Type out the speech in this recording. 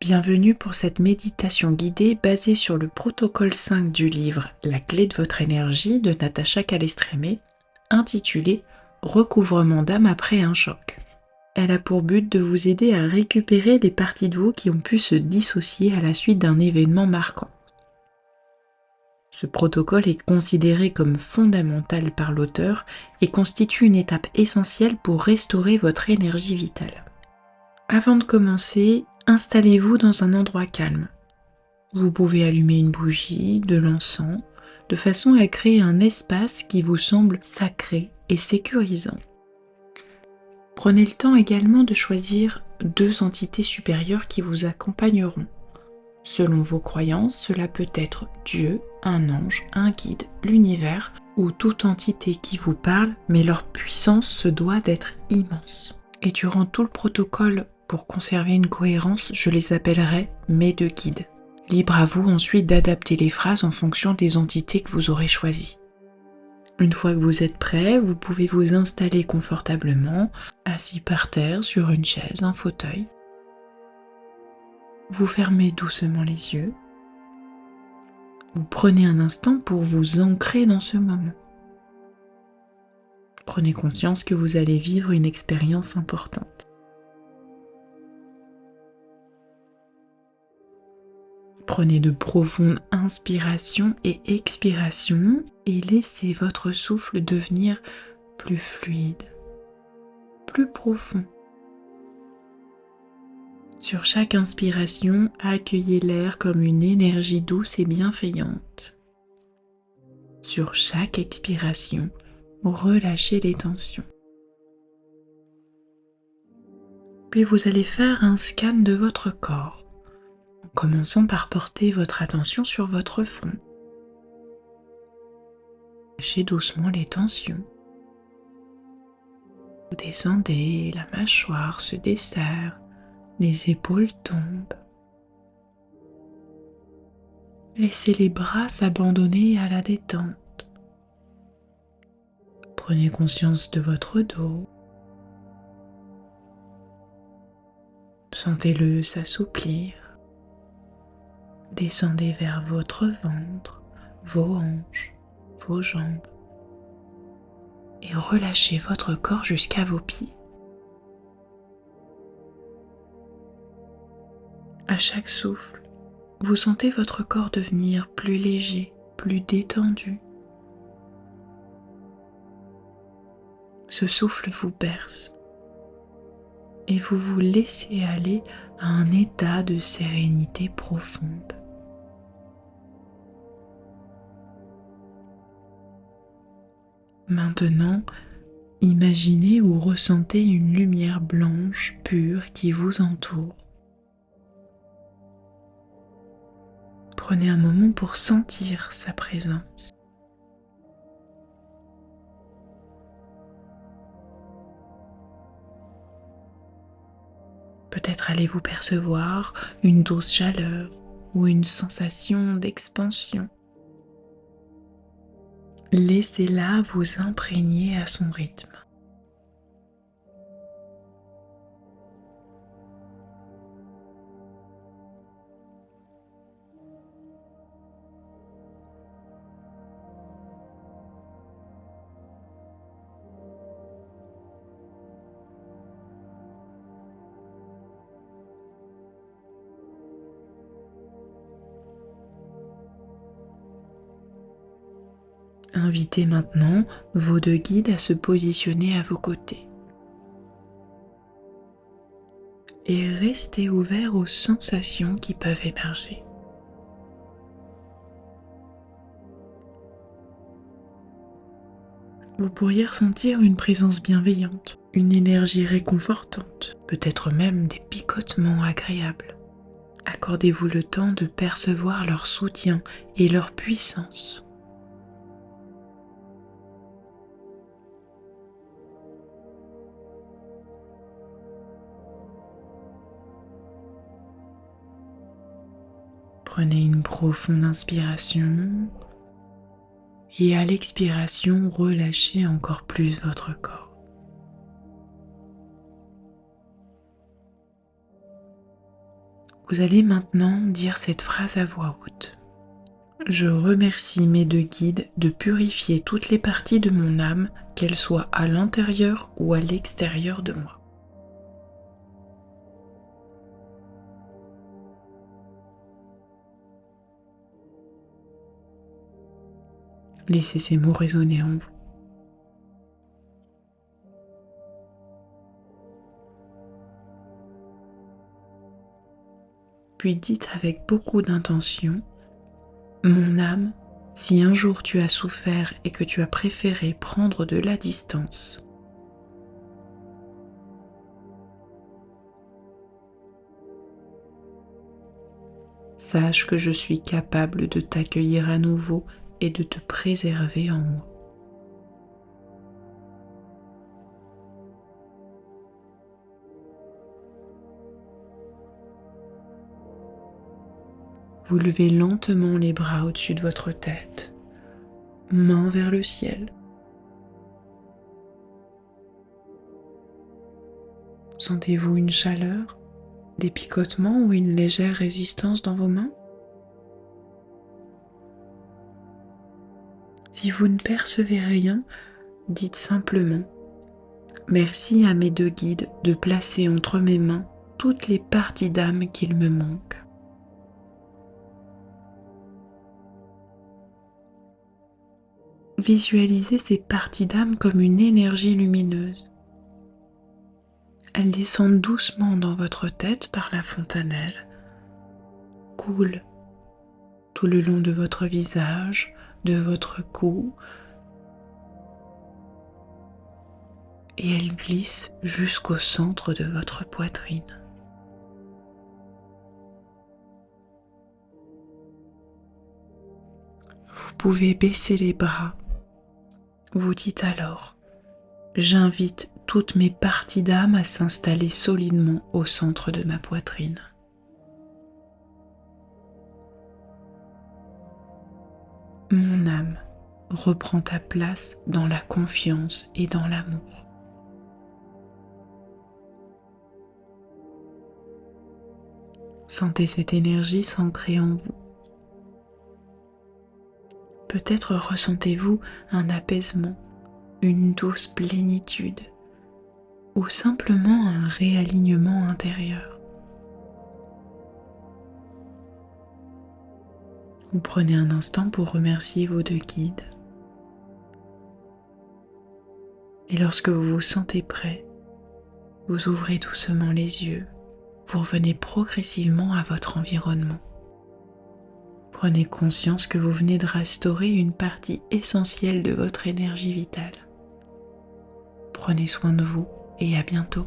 Bienvenue pour cette méditation guidée basée sur le protocole 5 du livre La clé de votre énergie de Natacha Calestrémé, intitulé Recouvrement d'âme après un choc. Elle a pour but de vous aider à récupérer les parties de vous qui ont pu se dissocier à la suite d'un événement marquant. Ce protocole est considéré comme fondamental par l'auteur et constitue une étape essentielle pour restaurer votre énergie vitale. Avant de commencer, installez-vous dans un endroit calme. Vous pouvez allumer une bougie, de l'encens, de façon à créer un espace qui vous semble sacré et sécurisant. Prenez le temps également de choisir 2 entités supérieures qui vous accompagneront. Selon vos croyances, cela peut être Dieu, un ange, un guide, l'univers ou toute entité qui vous parle, mais leur puissance se doit d'être immense. Et durant tout le protocole, pour conserver une cohérence, je les appellerai mes 2 guides. Libre à vous ensuite d'adapter les phrases en fonction des entités que vous aurez choisies. Une fois que vous êtes prêt, vous pouvez vous installer confortablement, assis par terre, sur une chaise, un fauteuil. Vous fermez doucement les yeux. Vous prenez un instant pour vous ancrer dans ce moment. Prenez conscience que vous allez vivre une expérience importante. Prenez de profondes inspirations et expirations et laissez votre souffle devenir plus fluide, plus profond. Sur chaque inspiration, accueillez l'air comme une énergie douce et bienveillante. Sur chaque expiration, relâchez les tensions. Puis vous allez faire un scan de votre corps. En commençant par porter votre attention sur votre front. Lâchez doucement les tensions. Vous descendez, la mâchoire se desserre, les épaules tombent. Laissez les bras s'abandonner à la détente. Prenez conscience de votre dos. Sentez-le s'assouplir. Descendez vers votre ventre, vos hanches, vos jambes et relâchez votre corps jusqu'à vos pieds. À chaque souffle, vous sentez votre corps devenir plus léger, plus détendu. Ce souffle vous berce et vous vous laissez aller à un état de sérénité profonde. Maintenant, imaginez ou ressentez une lumière blanche pure qui vous entoure. Prenez un moment pour sentir sa présence. Peut-être allez-vous percevoir une douce chaleur ou une sensation d'expansion. Laissez-la vous imprégner à son rythme. Invitez maintenant vos 2 guides à se positionner à vos côtés. Et restez ouvert aux sensations qui peuvent émerger. Vous pourriez ressentir une présence bienveillante, une énergie réconfortante, peut-être même des picotements agréables. Accordez-vous le temps de percevoir leur soutien et leur puissance. Prenez une profonde inspiration et à l'expiration, relâchez encore plus votre corps. Vous allez maintenant dire cette phrase à voix haute. Je remercie mes deux guides de purifier toutes les parties de mon âme, qu'elles soient à l'intérieur ou à l'extérieur de moi. Laissez ces mots résonner en vous. Puis dites avec beaucoup d'intention, mon âme, si un jour tu as souffert et que tu as préféré prendre de la distance, sache que je suis capable de t'accueillir à nouveau et de te préserver en moi. Vous levez lentement les bras au-dessus de votre tête, mains vers le ciel. Sentez-vous une chaleur, des picotements ou une légère résistance dans vos mains? Si vous ne percevez rien, dites simplement « Merci à mes deux guides de placer entre mes mains toutes les parties d'âme qu'il me manque. » Visualisez ces parties d'âme comme une énergie lumineuse. Elles descendent doucement dans votre tête par la fontanelle, coulent tout le long de votre visage, de votre cou, et elles glissent jusqu'au centre de votre poitrine. Vous pouvez baisser les bras. Vous dites alors, j'invite toutes mes parties d'âme à s'installer solidement au centre de ma poitrine. Mon âme, reprends ta place dans la confiance et dans l'amour. Sentez cette énergie s'ancrer en vous. Peut-être ressentez-vous un apaisement, une douce plénitude ou simplement un réalignement intérieur. Vous prenez un instant pour remercier vos deux guides. Et lorsque vous vous sentez prêt, vous ouvrez doucement les yeux. Vous revenez progressivement à votre environnement. Prenez conscience que vous venez de restaurer une partie essentielle de votre énergie vitale. Prenez soin de vous et à bientôt.